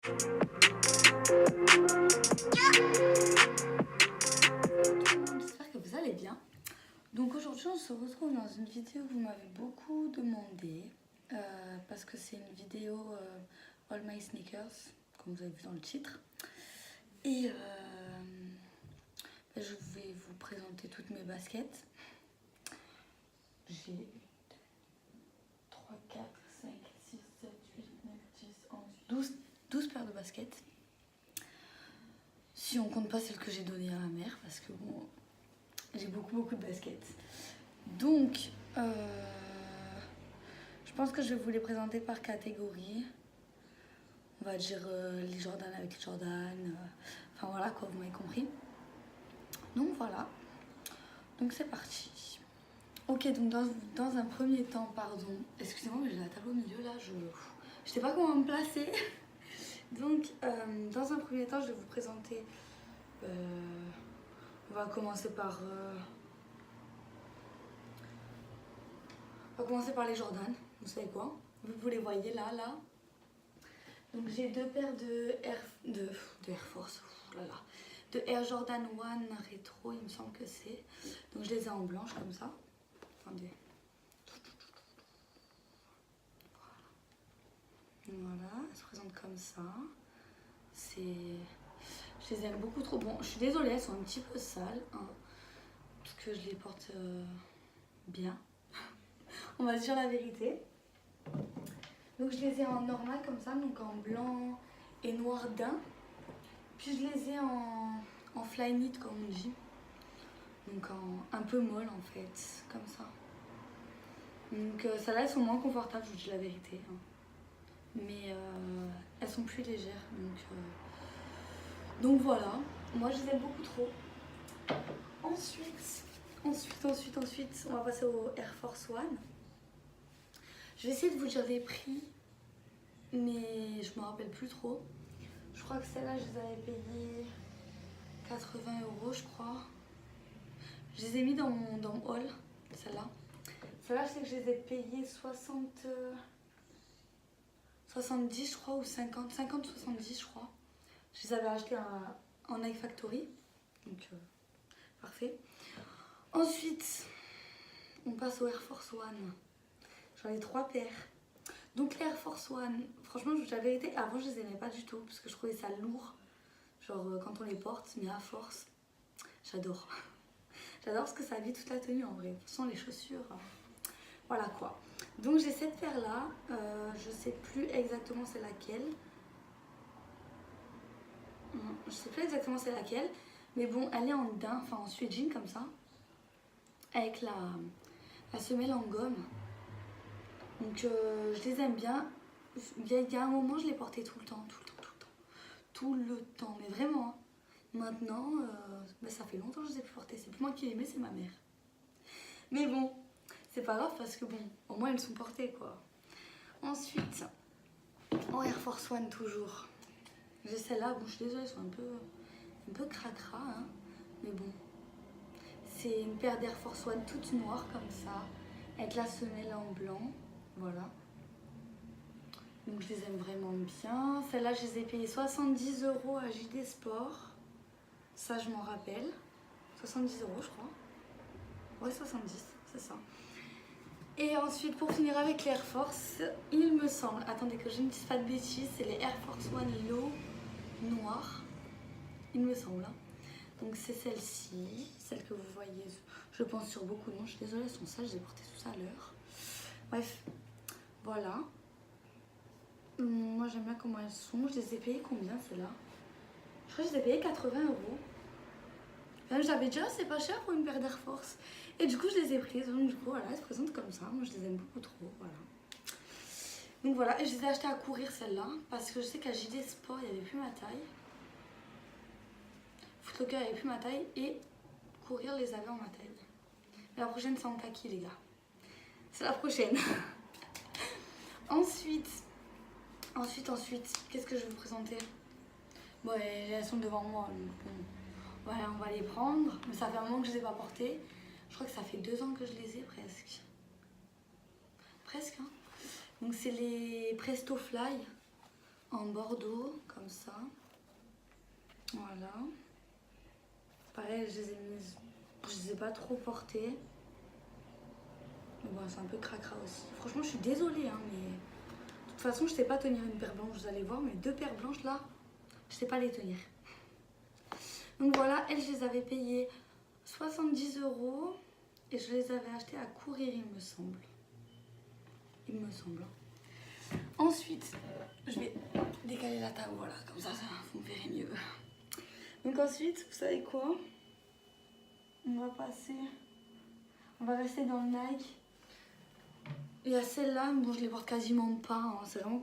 J'espère que vous allez bien. Donc aujourd'hui on se retrouve dans une vidéo que vous m'avez beaucoup demandé parce que c'est une vidéo All My Sneakers, comme vous avez vu dans le titre. Et je vais vous présenter toutes mes baskets. J'ai 3, 4, 5, 6, 7, 8, 9, 10, 11, 12 paires de baskets. Si on compte pas celles que j'ai données à ma mère, parce que bon, j'ai beaucoup de baskets. Donc, je pense que je vais vous les présenter par catégorie. On va dire les Jordan avec les Jordan. Enfin voilà quoi, vous m'avez compris. Donc voilà. Donc c'est parti. Ok, donc dans un premier temps, pardon. Excusez-moi, mais j'ai la table au milieu là. Je sais pas comment me placer. Donc, dans un premier temps, je vais vous présenter. On va commencer par les Jordan. Vous savez quoi? Vous les voyez là. Donc j'ai deux paires de Air Force. Oh là là. De Air Jordan 1 rétro, il me semble que c'est. Donc je les ai en blanche comme ça. Attendez. Voilà, elles se présentent comme ça. Je les aime beaucoup trop. Bon, je suis désolée, elles sont un petit peu sales, hein, parce que je les porte bien. On va se dire la vérité. Donc je les ai en normal comme ça, donc en blanc et noir daim. Puis je les ai en fly knit comme on dit. Donc un peu molle en fait, comme ça. Donc celles-là elles sont moins confortables, je vous dis la vérité. Hein. Mais elles sont plus légères. Donc voilà, moi je les aime beaucoup trop. Ensuite, on va passer au Air Force One. Je vais essayer de vous dire les prix, mais je me rappelle plus trop. Je crois que celles-là, je les avais payées 80 € je crois. Je les ai mis dans mon haul, celles-là. Celles-là, je sais que je les ai payées 70 je crois, ou 50, 70 je crois. Je les avais achetées en Nike Factory, donc parfait. Ensuite, on passe au Air Force One. J'en ai 3 paires. Donc les Air Force One, franchement, je vous dis la vérité, avant je les aimais pas du tout parce que je trouvais ça lourd, genre quand on les porte, mais à force, j'adore. J'adore parce que ça habille toute la tenue en vrai. De toute façon, les chaussures, voilà quoi. Donc j'ai cette paire là, je sais plus exactement c'est laquelle. Je sais plus exactement c'est laquelle, mais bon, elle est en daim, enfin en suède jean comme ça, avec la semelle en gomme. Donc je les aime bien. Il y a un moment, je les portais tout le temps. Mais vraiment. Hein. Maintenant, ça fait longtemps que je les ai plus portées. C'est plus moi qui les mets, c'est ma mère. Mais bon, c'est pas grave parce que bon, au moins elles sont portées quoi. Ensuite, en Air Force One toujours. J'ai celle-là, bon je suis désolée, elles sont un peu cracra, hein. Mais bon. C'est une paire d'Air Force One toute noire comme ça, avec la semelle en blanc. Voilà. Donc je les aime vraiment bien. Celles-là, je les ai payées 70 € à JD Sport. Ça, je m'en rappelle. 70 € je crois. Ouais, 70, c'est ça. Et ensuite, pour finir avec les Air Force, il me semble, attendez que je ne dise pas de bêtises, c'est les Air Force One Low noir. Il me semble. Hein. Donc c'est celle-ci, celle que vous voyez, je pense sur beaucoup de noms. Je suis désolée, elles sont sales, j'ai porté tout ça à l'heure. Bref, voilà. Moi j'aime bien comment elles sont. Je les ai payées combien celles-là? Je crois que je les ai payées 80 €. Enfin, j'avais déjà, c'est pas cher pour une paire d'Air Force. Et du coup je les ai prises. Donc du coup voilà, elles se présentent comme ça. Moi je les aime beaucoup trop. Voilà. Donc voilà, et je les ai achetées à courir celles-là. Parce que je sais qu'à JD Sport il n'y avait plus ma taille. Footlocker il n'y avait plus ma taille. Et courir les avait en ma taille. Mais la prochaine c'est en kaki les gars. C'est la prochaine. Ensuite, qu'est-ce que je vais vous présenter? Bon, elles sont devant moi, donc bon, voilà, on va les prendre. Mais ça fait un moment que je les ai pas portées. Je crois que ça fait 2 ans que je les ai presque. Presque, hein. Donc c'est les Presto Fly. en bordeaux, comme ça. Voilà. Pareil, je les ai pas trop portées. Mais bon, c'est un peu cracra aussi. Franchement, je suis désolée, hein, mais de toute façon, je sais pas tenir une paire blanche. Vous allez voir, mes 2 paires blanches là, je sais pas les tenir. Donc voilà, elles, je les avais payées 70 € et je les avais achetées à courir, il me semble. Il me semble. Ensuite, je vais décaler la table, voilà, comme ça, vous me verrez mieux. Donc ensuite, vous savez quoi? On va rester dans le Nike. Il y a celle-là, bon, je les porte quasiment pas, hein. C'est vraiment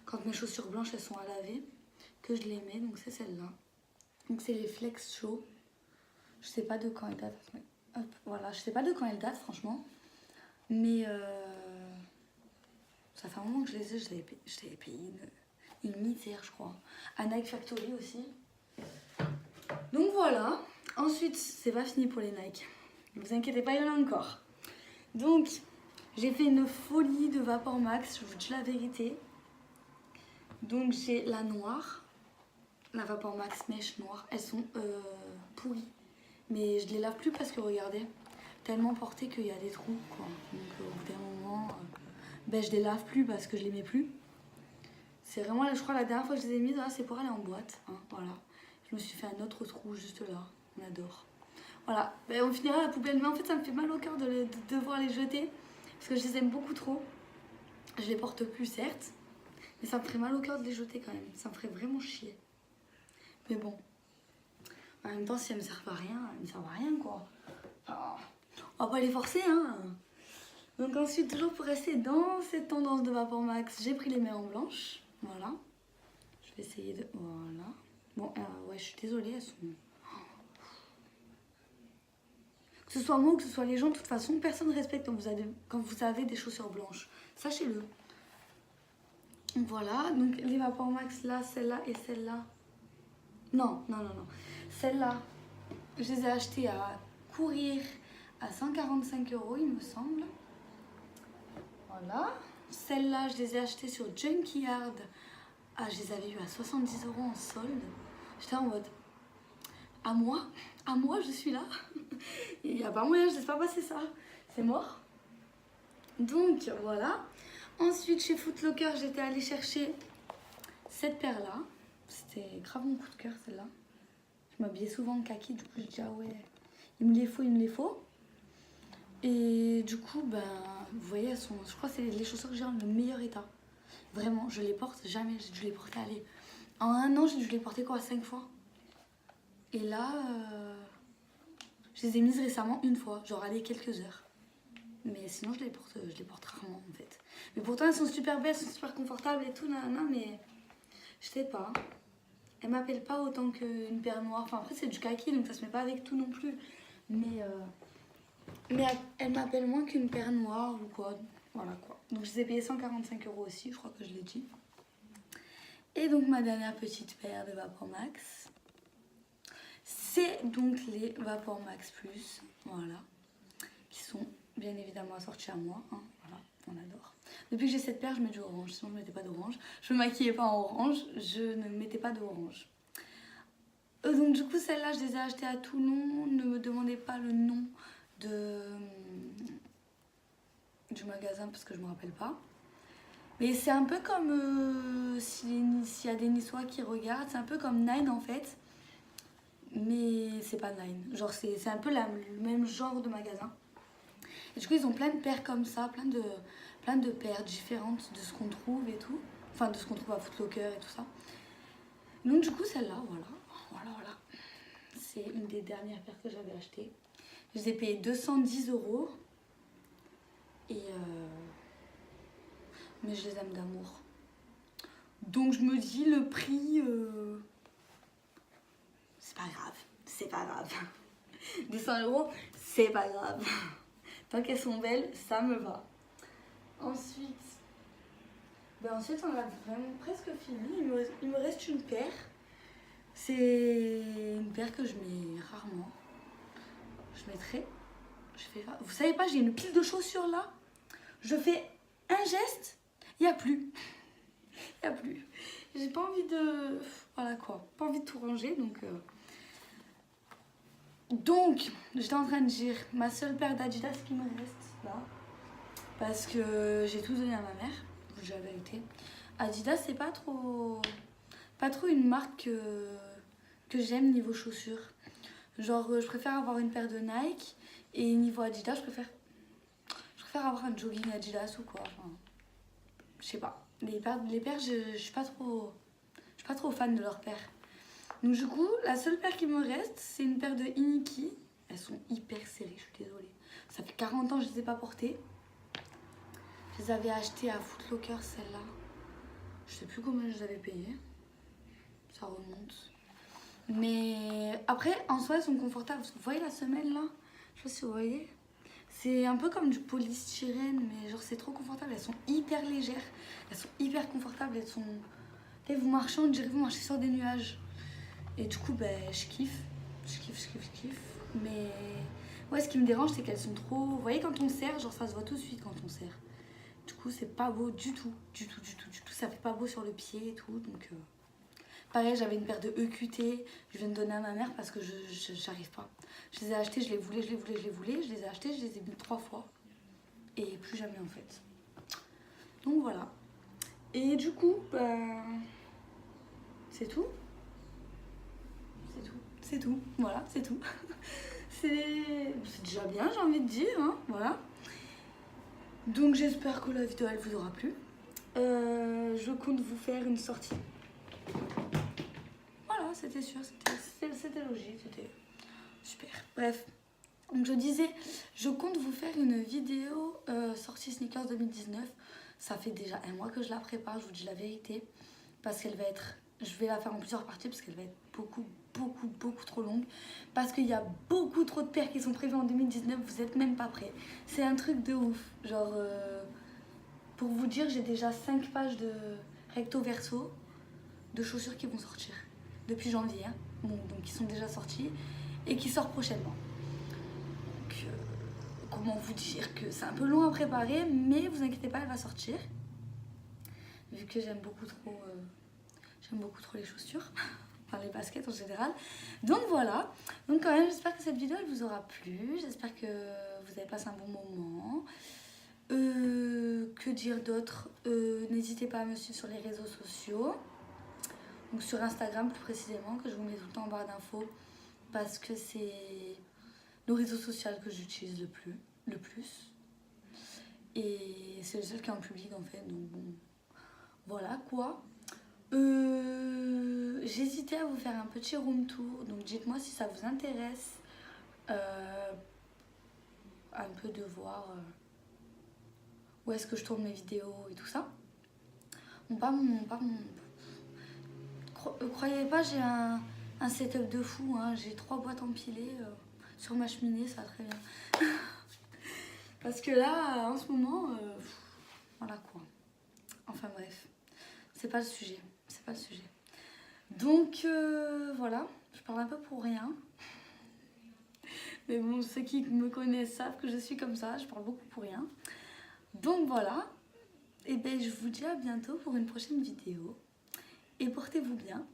quand mes chaussures blanches elles sont à laver que je les mets, donc c'est celle-là. Donc c'est les Flex Show. Je sais pas de quand elles datent. Hop, voilà, je sais pas de quand elles datent franchement. Mais ça fait un moment que je les ai, je l'avais payé une misère je crois. À Nike Factory aussi. Donc voilà. Ensuite, c'est pas fini pour les Nike. Ne vous inquiétez pas, il y en a encore. Donc, j'ai fait une folie de Vapor Max, je vous dis la vérité. Donc j'ai la noire, la Vapor Max mèche noire. Elles sont pourries. Mais je les lave plus parce que regardez, tellement portées qu'il y a des trous quoi. Donc au bout d'un moment, ben, je les lave plus parce que je les mets plus. C'est vraiment, je crois la dernière fois que je les ai mises, c'est pour aller en boîte. Hein, voilà. Je me suis fait un autre trou juste là. On adore. Voilà, ben, on finira à la poubelle. Mais en fait ça me fait mal au cœur de devoir les jeter. Parce que je les aime beaucoup trop. Je les porte plus certes. Mais ça me ferait mal au cœur de les jeter quand même. Ça me ferait vraiment chier. Mais bon. En même temps, si elles me servent à rien, elles me servent à rien quoi. Enfin, on va pas les forcer hein. Donc ensuite, toujours pour rester dans cette tendance de Vapor Max, j'ai pris les mains en blanche. Voilà. Je vais essayer de... Voilà. Bon, ouais, je suis désolée, elles sont... Que ce soit moi ou que ce soit les gens, de toute façon, personne ne respecte quand vous avez des chaussures blanches. Sachez-le. Voilà, donc les Vapor Max là, celle-là et celle-là. Non. Celle-là, je les ai achetées à courir à 145 €, il me semble. Voilà. Celles-là, je les ai achetées sur Junkyard. Je les avais eues à 70 € en solde. J'étais en mode, à moi, je suis là. Il n'y a pas moyen, je ne laisse pas passer ça. C'est mort. Donc, voilà. Ensuite, chez Foot Locker, j'étais allée chercher cette paire-là. C'était grave mon coup de cœur, celle-là. Je m'habillais souvent en kaki, du coup, je dis, ah ouais, il me les faut. Et du coup, ben, vous voyez, elles sont, je crois que c'est les chaussures que j'ai dans le meilleur état. Vraiment, je les porte jamais, j'ai dû les porter, allez. En un an, j'ai dû les porter quoi, 5 fois. Et là, je les ai mises récemment une fois, genre allez, quelques heures. Mais sinon, je les porte rarement en fait. Mais pourtant, elles sont super belles, elles sont super confortables et tout, nanana, mais je sais pas. Elles m'appellent pas autant qu'une paire noire. Enfin, après, c'est du kaki, donc ça se met pas avec tout non plus. Mais elles m'appellent moins qu'une paire noire ou quoi. Voilà quoi. Donc, je les ai payées 145 € aussi, je crois que je l'ai dit. Et donc, ma dernière petite paire de Vapor Max, c'est donc les Vapor Max Plus. Voilà. Qui sont bien évidemment assortis à moi. Hein. Voilà, on adore. Depuis que j'ai cette paire, je mets du orange. Sinon, je ne mettais pas d'orange. Je me maquillais pas en orange. Je ne mettais pas d'orange. Donc, du coup, celles-là, je les ai achetées à Toulon. Ne me demandez pas le nom du magasin parce que je ne me rappelle pas. Mais c'est un peu comme s'il y a des Niçois qui regardent. C'est un peu comme Nine en fait. Mais c'est pas Nine. Genre, c'est un peu le même genre de magasin. Et du coup, ils ont plein de paires comme ça, plein de paires différentes de ce qu'on trouve et tout. Enfin, de ce qu'on trouve à Foot Locker et tout ça. Donc, du coup, celle-là, voilà. C'est une des dernières paires que j'avais achetées. Je les ai payées 210 €. Mais je les aime d'amour. Donc, je me dis, le prix, c'est pas grave. 200 €, c'est pas grave. Tant qu'elles sont belles, ça me va. Ensuite, on a vraiment presque fini. Il me reste une paire. C'est une paire que je mets rarement. Vous savez pas, j'ai une pile de chaussures là. Je fais un geste, il n'y a plus. il n'y a plus. J'ai pas envie de... Voilà quoi, pas envie de tout ranger, donc j'étais en train de dire ma seule paire d'Adidas qui me reste là, parce que j'ai tout donné à ma mère, je dis la vérité. Adidas c'est pas trop une marque que j'aime niveau chaussures. Genre je préfère avoir une paire de Nike, et niveau Adidas je préfère avoir un jogging Adidas ou quoi. Enfin, je sais pas. Les paires je suis pas trop fan de leurs paires. Donc du coup, la seule paire qui me reste, c'est une paire de Iniki. Elles sont hyper serrées, je suis désolée. Ça fait 40 ans que je les ai pas portées. Je les avais achetées à Foot Locker, celles-là. Je sais plus combien je les avais payées. Ça remonte. Mais après, en soi, elles sont confortables. Vous voyez la semelle là? Je sais pas si vous voyez. C'est un peu comme du polystyrène, mais genre c'est trop confortable. Elles sont hyper légères. Elles sont hyper confortables. Elles sont... Et vous marchez, on dirait que vous marchez sur des nuages. Et du coup, ben, je kiffe. Je kiffe. Mais ouais, ce qui me dérange, c'est qu'elles sont trop... Vous voyez, quand on serre, genre ça se voit tout de suite quand on serre. Du coup, c'est pas beau du tout. Ça fait pas beau sur le pied et tout. Donc, pareil, j'avais une paire de EQT. Je viens de donner à ma mère parce que j'arrive pas. Je les ai achetées, je les voulais. Je les ai achetées, je les ai mis 3 fois. Et plus jamais en fait. Donc voilà. Et du coup, ben... c'est tout. C'est tout, voilà, c'est tout. C'est déjà bien, j'ai envie de dire, hein, voilà. Donc j'espère que la vidéo, elle vous aura plu. Je compte vous faire une sortie. Voilà, c'était sûr, c'était logique, c'était super. Bref, donc je disais, je compte vous faire une vidéo sortie Sneakers 2019. Ça fait déjà un mois que je la prépare, je vous dis la vérité. Parce qu'elle va être... Je vais la faire en plusieurs parties parce qu'elle va être beaucoup trop longue. Parce qu'il y a beaucoup trop de paires qui sont prévues en 2019, vous êtes même pas prêts. C'est un truc de ouf. Genre, pour vous dire, j'ai déjà 5 pages de recto verso de chaussures qui vont sortir. Depuis janvier, hein. Bon, donc qui sont déjà sorties et qui sortent prochainement. Donc, comment vous dire que c'est un peu long à préparer, mais vous inquiétez pas, elle va sortir. Vu que j'aime beaucoup trop les chaussures, enfin les baskets en général. Donc voilà, donc quand même j'espère que cette vidéo elle vous aura plu, j'espère que vous avez passé un bon moment. Que dire d'autre, n'hésitez pas à me suivre sur les réseaux sociaux, donc sur Instagram plus précisément, que je vous mets tout le temps en barre d'infos parce que c'est le réseau social que j'utilise le plus et c'est le seul qui est en public en fait, donc bon, voilà quoi. J'hésitais à vous faire un petit room tour, donc dites-moi si ça vous intéresse un peu de voir où est-ce que je tourne mes vidéos et tout ça. Croyez pas, j'ai un setup de fou, hein. J'ai 3 boîtes empilées sur ma cheminée, ça va très bien. Parce que là, en ce moment, voilà quoi. Enfin bref, c'est pas le sujet. Donc voilà, je parle un peu pour rien. Mais bon, ceux qui me connaissent savent que je suis comme ça, je parle beaucoup pour rien. Donc voilà, et ben je vous dis à bientôt pour une prochaine vidéo. Et portez-vous bien.